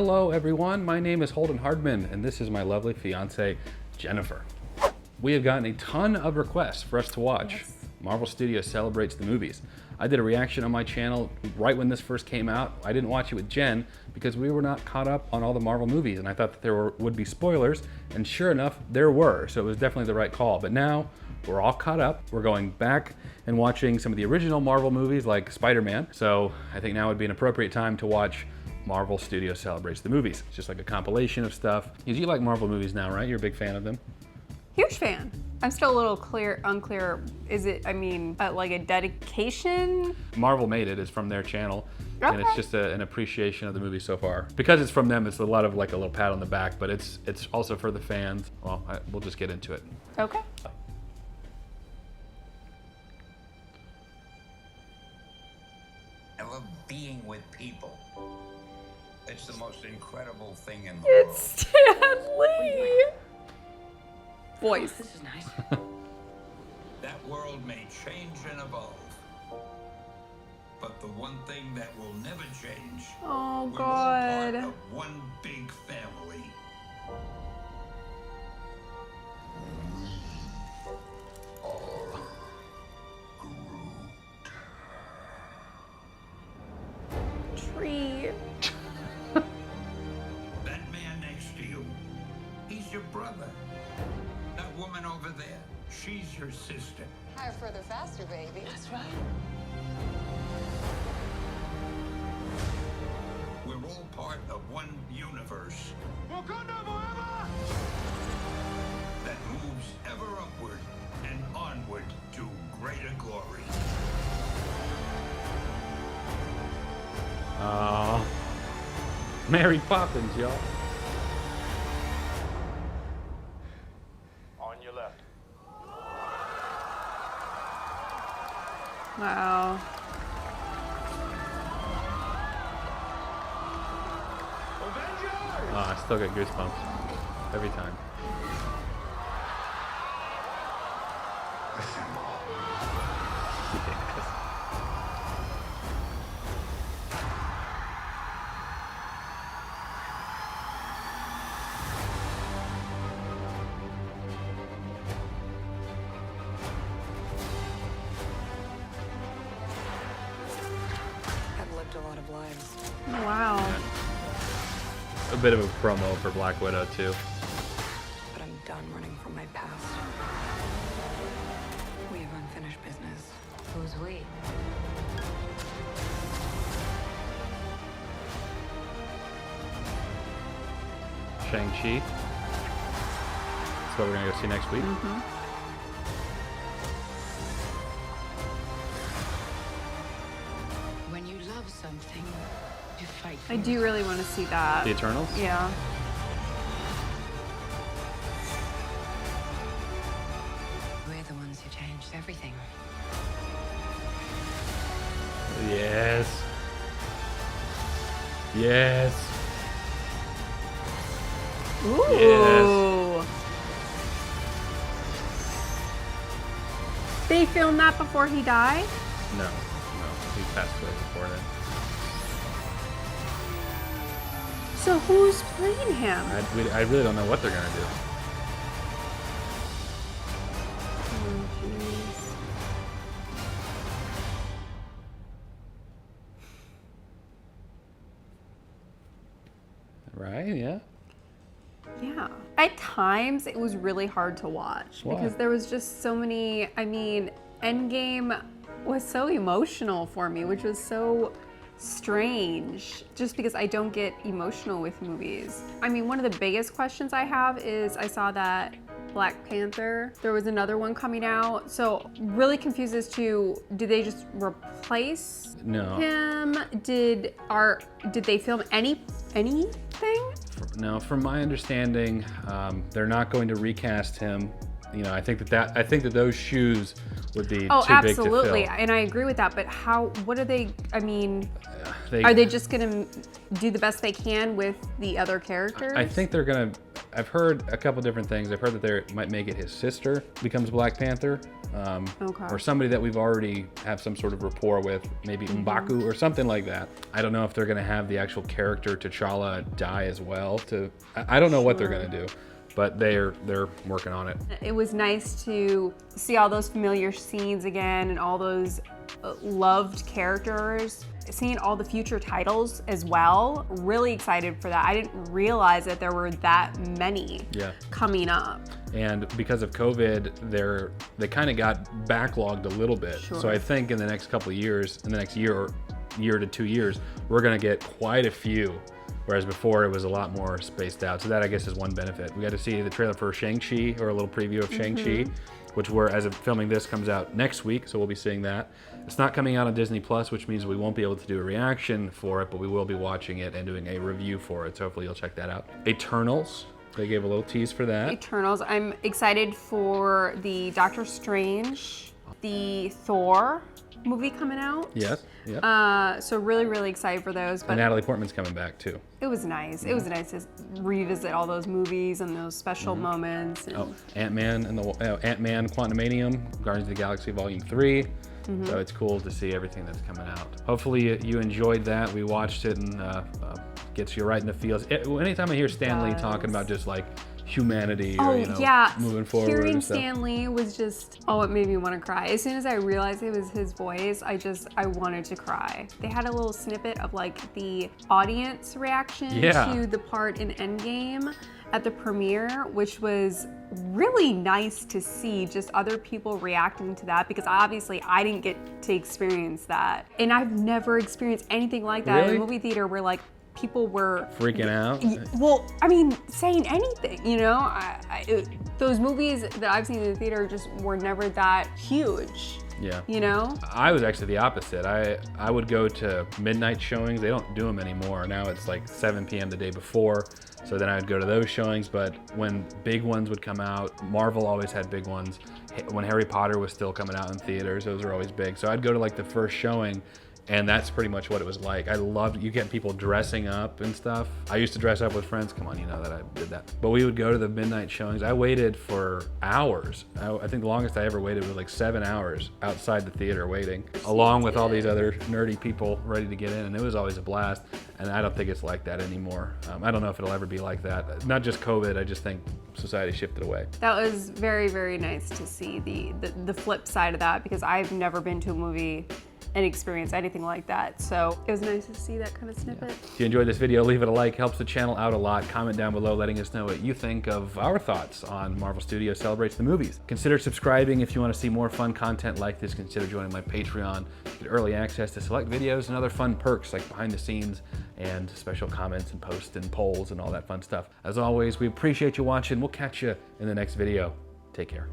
Hello everyone, my name is Holden Hardman and this is my lovely fiance, Jennifer. We have gotten a ton of requests for us to watch Marvel Studios Celebrates the Movies. I did a reaction on my channel right when this first came out. I didn't watch it with Jen because we were not caught up on all the Marvel movies and I thought that there would be spoilers, and sure enough, there were, so it was definitely the right call. But now we're all caught up. We're going back and watching some of the original Marvel movies like Spider-Man. So I think now would be an appropriate time to watch Marvel Studios Celebrates the Movies. It's just like a compilation of stuff. You like Marvel movies now, right? You're a big fan of them? Huge fan. I'm still a little unclear. Is it, like a dedication? Marvel made it. It's from their channel. Okay. And it's just an appreciation of the movie so far. Because it's from them, it's a lot of like a little pat on the back, but it's also for the fans. Well, we'll just get into it. Okay. I love being with people. It's the most incredible thing in the world. It's Stan Lee. Voice. This is nice. That world may change and evolve, but the one thing that will never change. Oh we're all part God. of one big family. Tree. That man next to you, he's your brother. That woman over there, she's your sister. Higher, further, faster, baby. That's right. We're all part of one universe that moves ever upward and onward to greater glory. Mary Poppins, y'all. On your left. Wow. Oh, I still get goosebumps every time. Yes. I've lived a lot of lives. Wow. A bit of a promo for Black Widow too. But I'm done running from my past. We have unfinished business. Who's we? Shang-Chi. That's what we're gonna go see next week. When you love something, you fight for I do really want to see that. The Eternals? Yeah. We're the ones who changed everything. Yes. Yes. Ooh. They filmed that before he died? No, he passed away before then. So who's playing him? I really don't know what they're gonna do. Oh, jeez. Right? Yeah. Yeah. At times, it was really hard to watch Why? because there was just so many. Endgame was so emotional for me, which was so strange just because I don't get emotional with movies. One of the biggest questions I have is I saw that Black Panther, there was another one coming out. So really confused as to, did they just replace him? Did they film anything? No, from my understanding, they're not going to recast him. I think that those shoes would be too big to fill. Absolutely, and I agree with that. But what are they? Are they just gonna do the best they can with the other characters? I think they're gonna I've heard a couple different things. I've heard that they might make it his sister becomes Black Panther, or somebody that we've already have some sort of rapport with, maybe M'Baku or something like that. I don't know if they're gonna have the actual character T'Challa die as well. I don't know what they're gonna do, but they're working on it. It was nice to see all those familiar scenes again and all those loved characters. Seeing all the future titles as well, really excited for that. I didn't realize that there were that many coming up. And because of COVID, they kind of got backlogged a little bit. So I think in the next couple of years, in the next year or year to 2 years, we're gonna get quite a few. Whereas before it was a lot more spaced out. So that I guess is one benefit. We got to see the trailer for Shang-Chi, or a little preview of Shang-Chi, which as of filming this, comes out next week. So we'll be seeing that. It's not coming out on Disney Plus, which means we won't be able to do a reaction for it, but we will be watching it and doing a review for it. So hopefully you'll check that out. Eternals, they gave a little tease for that. Eternals, I'm excited for the Doctor Strange, the Thor movie coming out. Yes, yeah. So really excited for those. But And Natalie Portman's coming back too. It was nice. It was nice to revisit all those movies and those special moments. And Ant-Man and Ant-Man Quantumanium, Guardians of the Galaxy Volume 3. So it's cool to see everything that's coming out. Hopefully you enjoyed that. We watched it and gets you right in the feels. Anytime I hear Stan Lee talking about just like humanity or moving forward hearing and stuff. Stan Lee was just, it made me want to cry. As soon as I realized it was his voice, I wanted to cry. They had a little snippet of like the audience reaction to the part in Endgame at the premiere, which was really nice to see, just other people reacting to that, because obviously I didn't get to experience that. And I've never experienced anything like that in a movie theater where like people were freaking out. Well, I mean, saying anything, you know? Those movies that I've seen in the theater just were never that huge. Yeah. You know? I was actually the opposite. I would go to midnight showings. They don't do them anymore. Now it's like 7 p.m. the day before. So then I would go to those showings. But when big ones would come out, Marvel always had big ones. When Harry Potter was still coming out in theaters, those were always big. So I'd go to like the first showing, and that's pretty much what it was like. I loved, you get people dressing up and stuff. I used to dress up with friends. Come on, you know that I did that. But we would go to the midnight showings. I waited for hours. I think the longest I ever waited was like 7 hours outside the theater waiting, along with all these other nerdy people ready to get in. And it was always a blast. And I don't think it's like that anymore. I don't know if it'll ever be like that. Not just COVID, I just think society shifted away. That was very nice to see the flip side of that, because I've never been to a movie and experience anything like that. So it was nice to see that kind of snippet. If you enjoyed this video, leave it a like, helps the channel out a lot. Comment down below letting us know what you think of our thoughts on Marvel Studios Celebrates the Movies. Consider subscribing if you want to see more fun content like this. Consider joining my Patreon to get early access to select videos and other fun perks like behind the scenes and special comments and posts and polls and all that fun stuff. As always, we appreciate you watching. We'll catch you in the next video. Take care.